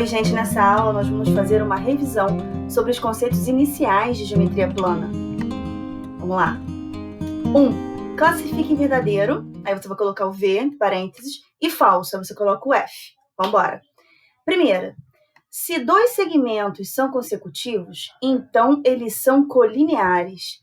Oi, gente, nessa aula nós vamos fazer uma revisão sobre os conceitos iniciais de geometria plana. Vamos lá. 1. Classifique em verdadeiro, aí você vai colocar o V, entre parênteses, e falso, aí você coloca o F. Vamos embora. Primeira, se dois segmentos são consecutivos, então eles são colineares.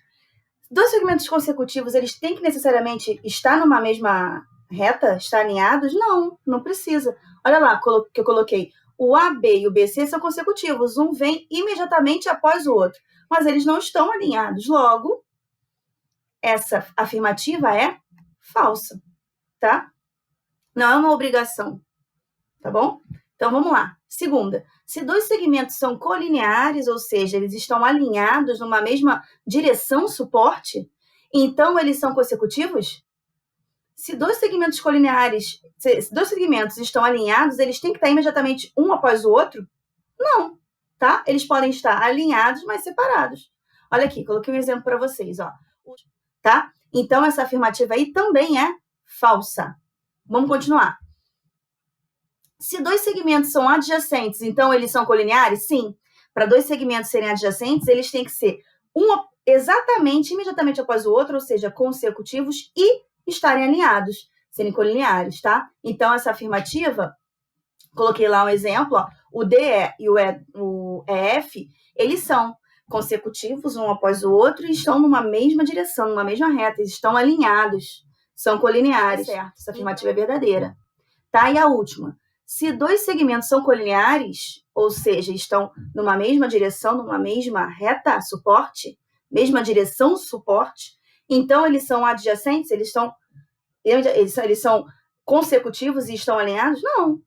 Dois segmentos consecutivos, eles têm que necessariamente estar numa mesma reta, estar alinhados? Não, não precisa. Olha lá que eu coloquei. O AB e o BC são consecutivos, um vem imediatamente após o outro, mas eles não estão alinhados. Logo, essa afirmativa é falsa, tá? Não é uma obrigação, tá bom? Então, vamos lá. Segunda, se dois segmentos são colineares, ou seja, eles estão alinhados numa mesma direção suporte, então eles são consecutivos? Se dois segmentos colineares, se dois segmentos estão alinhados, eles têm que estar imediatamente um após o outro? Não, tá? Eles podem estar alinhados, mas separados. Olha aqui, coloquei um exemplo para vocês, ó. Tá? Então, essa afirmativa aí também é falsa. Vamos continuar. Se dois segmentos são adjacentes, então eles são colineares? Sim. Para dois segmentos serem adjacentes, eles têm que ser exatamente, imediatamente após o outro, ou seja, consecutivos e estarem alinhados, serem colineares, tá? Então, essa afirmativa, coloquei lá um exemplo, ó, o DE e o EF, eles são consecutivos um após o outro e estão numa mesma direção, numa mesma reta, eles estão alinhados, são colineares. Certo, essa afirmativa é verdadeira. Tá? E a última, se dois segmentos são colineares, ou seja, estão numa mesma direção, numa mesma reta, suporte, mesma direção, suporte, então eles são adjacentes, eles são consecutivos e estão alinhados? Não.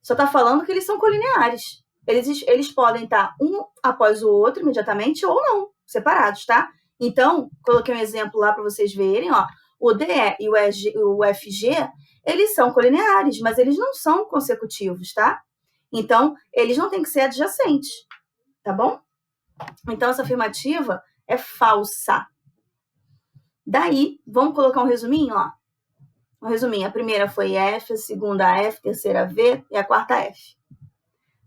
Só está falando que eles são colineares. Eles podem estar um após o outro imediatamente ou não, separados, tá? Então, coloquei um exemplo lá para vocês verem, ó. O DE e o FG, eles são colineares, mas eles não são consecutivos, tá? Então, eles não têm que ser adjacentes, tá bom? Então, essa afirmativa é falsa. Daí, vamos colocar um resuminho, ó. Um resuminho, a primeira foi F, a segunda F, a terceira V e a quarta F.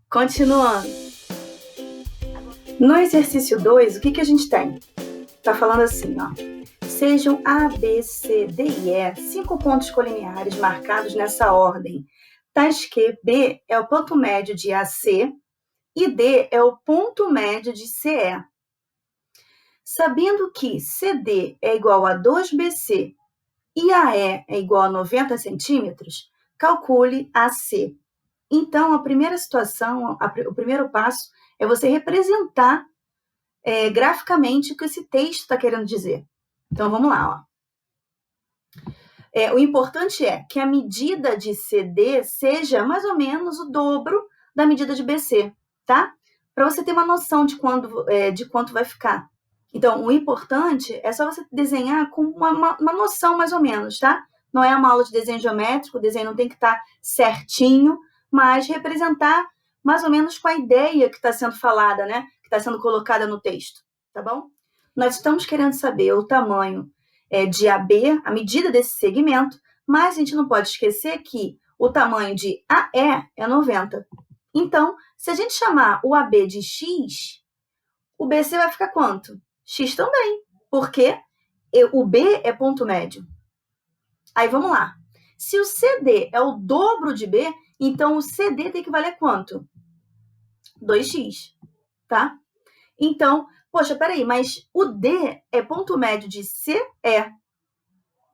Continuando. No exercício 2, o que a gente tem? Tá falando assim, ó. Sejam A, B, C, D e E 5 pontos colineares marcados nessa ordem, tais que B é o ponto médio de AC e D é o ponto médio de CE. Sabendo que CD é igual a 2BC e AE é igual a 90 centímetros, calcule AC. Então, a primeira situação, o primeiro passo é você representar graficamente o que esse texto está querendo dizer. Então, vamos lá. Ó. O importante é que a medida de CD seja mais ou menos o dobro da medida de BC, tá? Para você ter uma noção de quanto vai ficar. Então, o importante é só você desenhar com uma noção mais ou menos, tá? Não é uma aula de desenho geométrico, o desenho não tem que estar certinho, mas representar mais ou menos com a ideia que está sendo falada, né? Que está sendo colocada no texto, tá bom? Nós estamos querendo saber o tamanho de AB, a medida desse segmento, mas a gente não pode esquecer que o tamanho de AE é 90. Então, se a gente chamar o AB de X, o BC vai ficar quanto? X também, porque o B é ponto médio. Aí, vamos lá. Se o CD é o dobro de B, então o CD tem que valer quanto? 2x, tá? Então, poxa, peraí, mas o D é ponto médio de CE,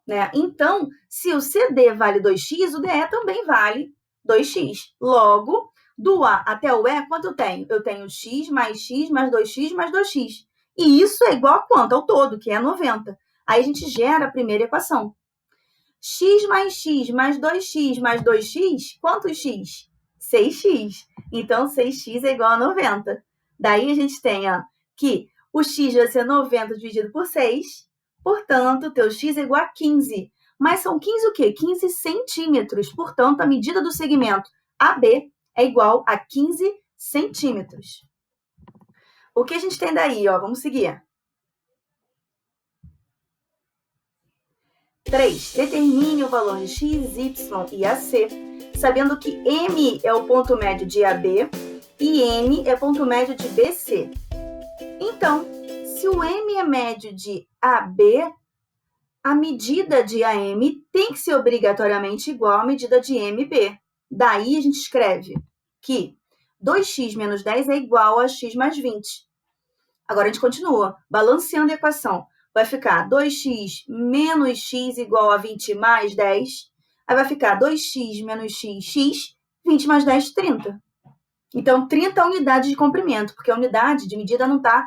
né? Então, se o CD vale 2x, o DE também vale 2x. Logo, do A até o E, quanto eu tenho? Eu tenho x mais 2x mais 2x. E isso é igual a quanto? Ao todo, que é 90. Aí a gente gera a primeira equação. X mais 2x, quanto x? 6x. Então, 6x é igual a 90. Daí a gente tem ó, que o x vai ser 90 dividido por 6, portanto, o teu x é igual a 15. Mas são 15 o quê? 15 centímetros. Portanto, a medida do segmento AB é igual a 15 centímetros. O que a gente tem daí? Ó? Vamos seguir. 3. Determine o valor de x, y e AC, sabendo que M é o ponto médio de AB e N é ponto médio de BC. Então, se o M é médio de AB, a medida de AM tem que ser obrigatoriamente igual à medida de MB. Daí a gente escreve que 2x menos 10 é igual a x mais 20. Agora a gente continua, balanceando a equação. Vai ficar 2x menos x igual a 20 mais 10. Aí vai ficar 2x menos x, 20 mais 10, 30. Então, 30 unidades de comprimento, porque a unidade de medida não está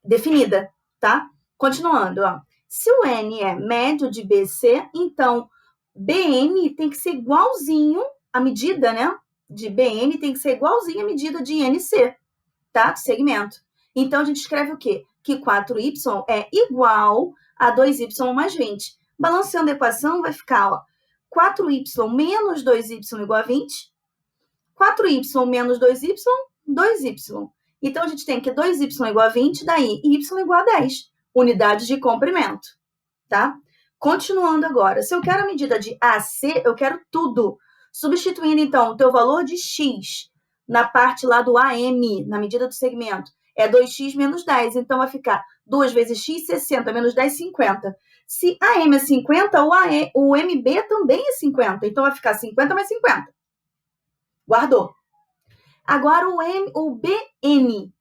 definida, tá? Continuando, ó. Se o N é médio de BC, então BN tem que ser igualzinho, a medida, né, de BN tem que ser igualzinho à medida de NC, tá? Do segmento. Então, a gente escreve o quê? Que 4y é igual a 2y mais 20. Balanceando a equação, vai ficar, ó, 4y menos 2y igual a 20. 4y menos 2y, 2y. Então, a gente tem que 2y igual a 20, daí y igual a 10. Unidades de comprimento, tá? Continuando agora. Se eu quero a medida de AC, eu quero tudo. Substituindo, então, o teu valor de x na parte lá do AM, na medida do segmento, é 2x menos 10. Então, vai ficar 2 vezes x, 60, menos 10, 50. Se AM é 50, o MB também é 50. Então, vai ficar 50 mais 50. Guardou. Agora, o BN.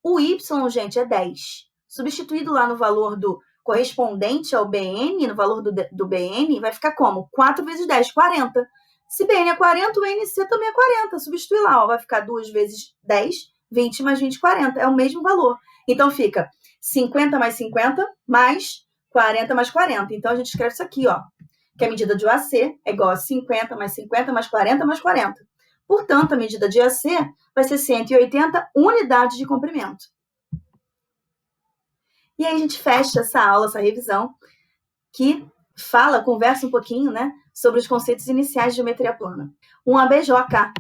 O Y, gente, é 10. Substituído lá no valor do correspondente ao BN, no valor do BN, vai ficar como? 4 vezes 10, 40. Se BN é 40, o NC também é 40. Substitui lá, ó, vai ficar 2 vezes 10, 20 mais 20, 40. É o mesmo valor. Então, fica 50 mais 50 mais 40 mais 40. Então, a gente escreve isso aqui, ó, que a medida de AC é igual a 50 mais 50 mais 40 mais 40. Portanto, a medida de AC vai ser 180 unidades de comprimento. E aí a gente fecha essa aula, essa revisão, que conversa um pouquinho, né, sobre os conceitos iniciais de geometria plana. Um beijoca!